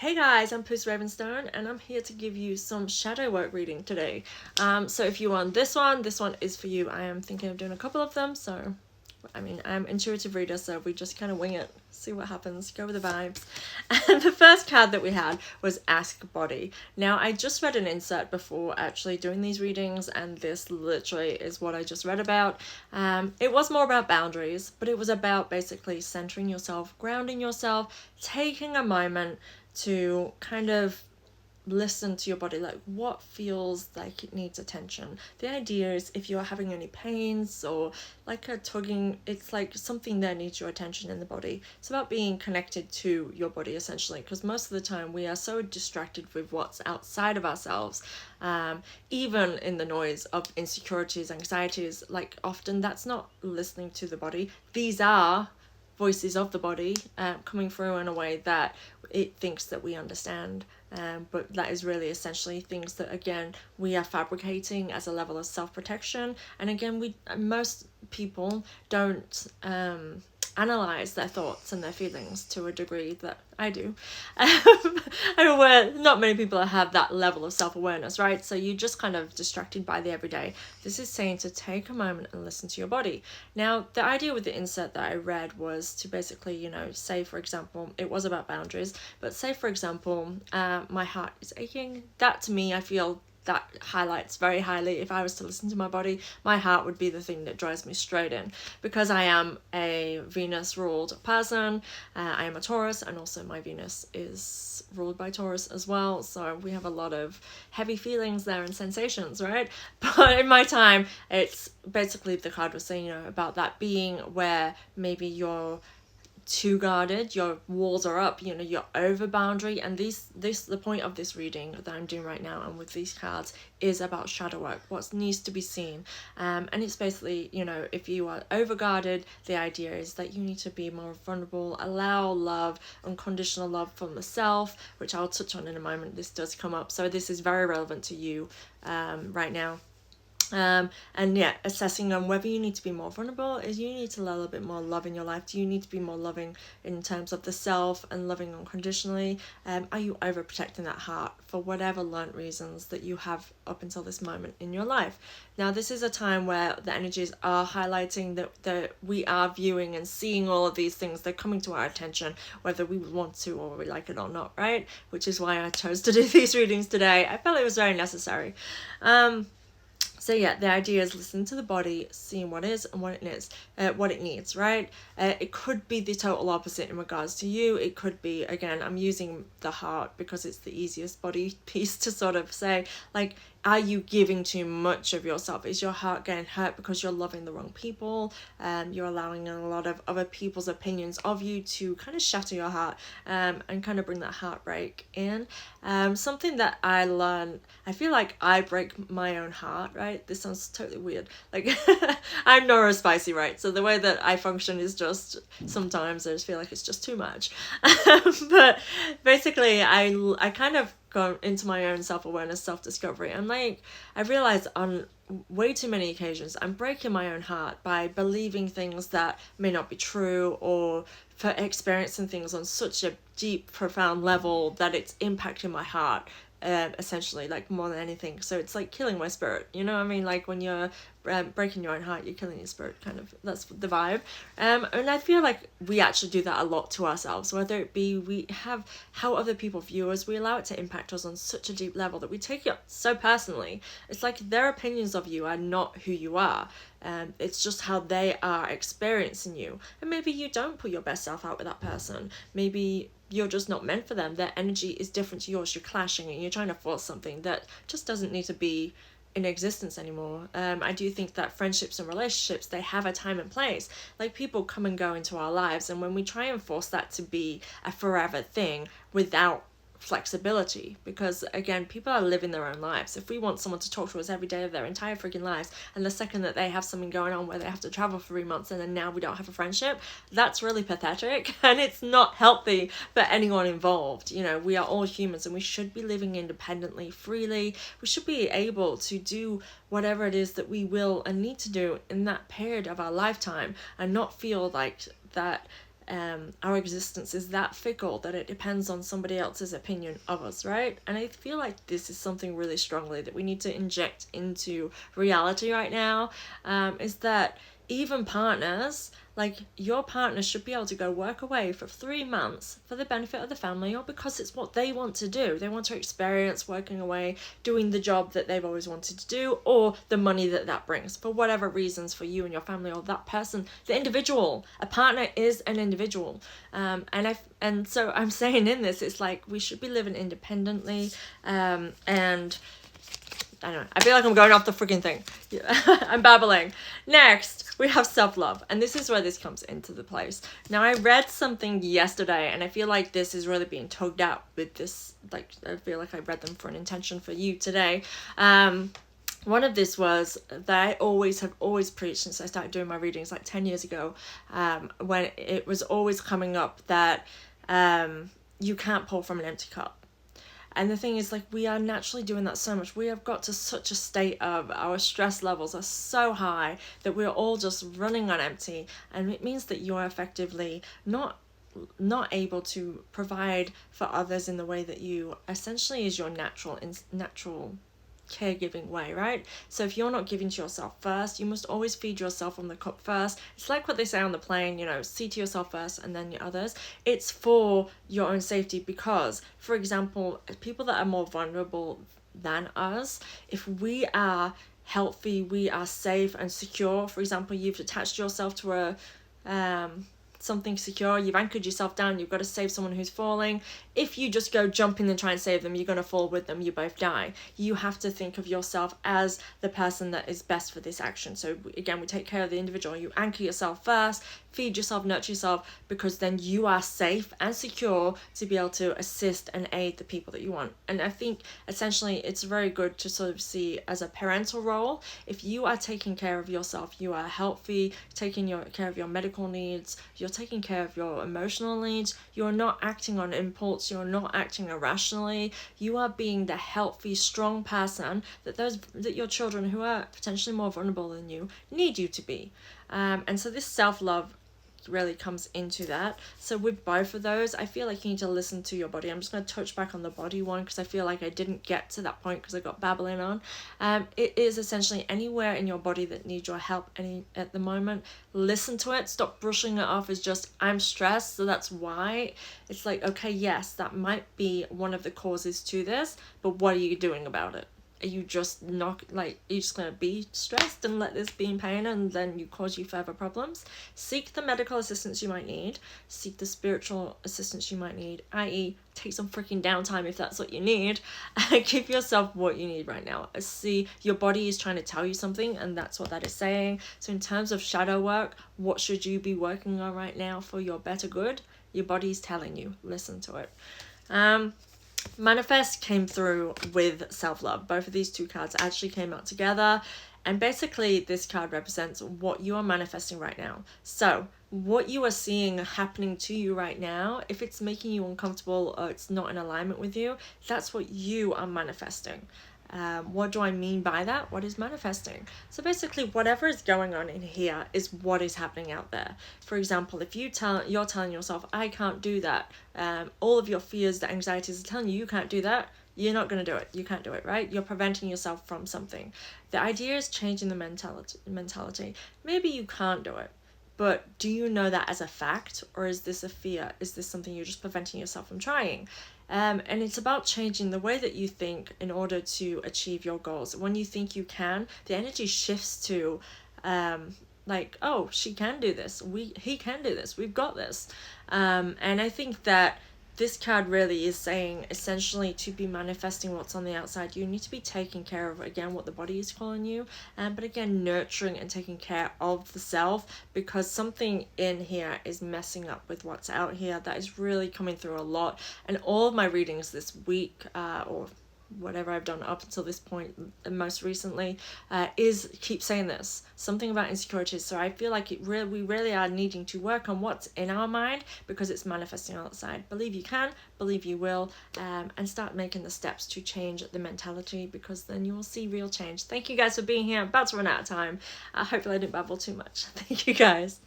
Hey guys, I'm Puss Ravenstone and I'm here to give you some shadow work reading today. So if you want this one is for you. I am thinking of doing a couple of them, so I'm intuitive reader, so we just kind of wing it, see what happens, go with the vibes. And the first card that we had was Ask Body. Now, I just read an insert before actually doing these readings, and this literally is what I just read about. It was more about boundaries, but it was about basically centering yourself, grounding yourself, taking a moment to kind of listen to your body, like what feels like it needs attention. The idea is if you're having any pains or like a tugging, it's like something that needs your attention in the body. It's about being connected to your body essentially, because most of the time we are so distracted with what's outside of ourselves, even in the noise of insecurities, anxieties, like often that's not listening to the body. These are voices of the body coming through in a way that it thinks that we understand, but that is really essentially things that again we are fabricating as a level of self-protection. And again, most people don't analyze their thoughts and their feelings to a degree that I do. I'm aware not many people have that level of self-awareness, right? So you're just kind of distracted by the everyday. This is saying to take a moment and listen to your body. Now, the idea with the insert that I read was to basically, say, for example, it was about boundaries, but say, for example, my heart is aching. That to me, I feel that highlights very highly. If I was to listen to my body, my heart would be the thing that drives me straight in, because I am a Venus ruled person. I am a Taurus, and also my Venus is ruled by Taurus as well, so we have a lot of heavy feelings there and sensations, right? But in my time, it's basically, the card was saying, about that being where maybe you're too guarded, your walls are up, you're over boundary. And the point of this reading that I'm doing right now and with these cards is about shadow work, what needs to be seen. And it's basically, if you are over guarded, the idea is that you need to be more vulnerable, allow love, unconditional love from the self, which I'll touch on in a moment. This does come up, so this is very relevant to you right now. And yeah, assessing on whether you need to be more vulnerable, is you need to allow a little bit more love in your life. Do you need to be more loving in terms of the self and loving unconditionally? Are you overprotecting that heart for whatever learnt reasons that you have up until this moment in your life? Now, this is a time where the energies are highlighting that we are viewing and seeing all of these things. They're coming to our attention, whether we want to or we like it or not, right? Which is why I chose to do these readings today. I felt it was very necessary. So yeah, the idea is listen to the body, seeing what is and what it needs, right? It could be the total opposite in regards to you. It could be, again, I'm using the heart because it's the easiest body piece to sort of say, like, are you giving too much of yourself? Is your heart getting hurt because you're loving the wrong people? You're allowing a lot of other people's opinions of you to kind of shatter your heart, and kind of bring that heartbreak in. Something that I learned, I feel like I break my own heart, right? This sounds totally weird. Like, I'm neurospicy, right? So the way that I function is just, sometimes I just feel like it's just too much. But basically, I kind of gone into my own self-awareness, self-discovery, and like I realized on way too many occasions I'm breaking my own heart by believing things that may not be true, or for experiencing things on such a deep, profound level that it's impacting my heart, essentially, like more than anything. So it's like killing my spirit, you know what I mean? Like when you're breaking your own heart, you're killing your spirit, kind of. That's the vibe. And I feel like we actually do that a lot to ourselves, whether it be we have how other people view us, we allow it to impact us on such a deep level that we take it so personally. It's like their opinions of you are not who you are. It's just how they are experiencing you. And maybe you don't put your best self out with that person. Maybe you're just not meant for them. Their energy is different to yours. You're clashing and you're trying to force something that just doesn't need to be in existence anymore. I do think that friendships and relationships, they have a time and place. Like, people come and go into our lives, and when we try and force that to be a forever thing without flexibility, because again, people are living their own lives. If we want someone to talk to us every day of their entire freaking lives, and the second that they have something going on where they have to travel for 3 months and then now we don't have a friendship, that's really pathetic and it's not healthy for anyone involved. We are all humans and we should be living independently, freely. We should be able to do whatever it is that we will and need to do in that period of our lifetime, and not feel like that our existence is that fickle that it depends on somebody else's opinion of us, right? And I feel like this is something really strongly that we need to inject into reality right now, is that even partners, like your partner should be able to go work away for 3 months for the benefit of the family, or because it's what they want to do. They want to experience working away, doing the job that they've always wanted to do, or the money that that brings, for whatever reasons, for you and your family, or that person, the individual. A partner is an individual. And so I'm saying in this, it's like we should be living independently, and I don't know. I feel like I'm going off the freaking thing. I'm babbling. Next, we have self-love. And this is where this comes into the place. Now, I read something yesterday, and I feel like this is really being tugged out with this. Like, I feel like I read them for an intention for you today. One of this was that I have always preached since I started doing my readings like 10 years ago, when it was always coming up that you can't pour from an empty cup. And the thing is, like, we are naturally doing that so much. We have got to such a state of our stress levels are so high that we're all just running on empty. And it means that you are effectively not able to provide for others in the way that you essentially is your natural caregiving way, right? So if you're not giving to yourself first, you must always feed yourself from the cup first. It's like what they say on the plane, you know, see to yourself first and then your others. It's for your own safety, because, for example, people that are more vulnerable than us, if we are healthy, we are safe and secure. For example, you've attached yourself to a something secure, you've anchored yourself down, you've got to save someone who's falling. If you just go jumping and try and save them, you're going to fall with them, you both die. You have to think of yourself as the person that is best for this action. So again, we take care of the individual. You anchor yourself first, feed yourself, nurture yourself, because then you are safe and secure to be able to assist and aid the people that you want. And I think essentially it's very good to sort of see as a parental role. If you are taking care of yourself, you are healthy, taking care of your medical needs, you're taking care of your emotional needs, you're not acting on impulse, you're not acting irrationally, you are being the healthy, strong person that your children who are potentially more vulnerable than you need you to be. And so this self-love really comes into that. So with both of those, I feel like you need to listen to your body. I'm just going to touch back on the body one because I feel like I didn't get to that point because I got babbling on. It is essentially anywhere in your body that needs your help at the moment. Listen to it. Stop brushing it off as just, I'm stressed, so that's why. It's like, okay, yes, that might be one of the causes to this, but what are you doing about it? Are you just not, like, are you just going to be stressed and let this be in pain and then you cause you further problems? Seek the medical assistance you might need. Seek the spiritual assistance you might need, i.e. take some freaking downtime if that's what you need. Give yourself what you need right now. See, your body is trying to tell you something, and that's what that is saying. So in terms of shadow work, what should you be working on right now for your better good? Your body is telling you. Listen to it. Manifest came through with self-love. Both of these two cards actually came out together, and basically this card represents what you are manifesting right now. So what you are seeing happening to you right now, if it's making you uncomfortable or it's not in alignment with you, that's what you are manifesting. What do I mean by that? What is manifesting? So basically whatever is going on in here is what is happening out there. For example, if you're telling yourself, I can't do that, all of your fears, the anxieties are telling you can't do that, you're not going to do it. You can't do it, right? You're preventing yourself from something. The idea is changing the mentality. Maybe you can't do it, but do you know that as a fact, or is this a fear? Is this something you're just preventing yourself from trying? And it's about changing the way that you think in order to achieve your goals. When you think you can, the energy shifts to like, oh, she can do this. He can do this. We've got this. And I think that this card really is saying essentially to be manifesting what's on the outside, you need to be taking care of, again, what the body is calling you, but again, nurturing and taking care of the self, because something in here is messing up with what's out here. That is really coming through a lot. And all of my readings this week, or whatever I've done up until this point, most recently, is keep saying this, something about insecurities. So I feel like we really are needing to work on what's in our mind, because it's manifesting outside. Believe you can, believe you will, and start making the steps to change the mentality, because then you will see real change. Thank you guys for being here. I'm about to run out of time. Hopefully I didn't babble too much. Thank you guys.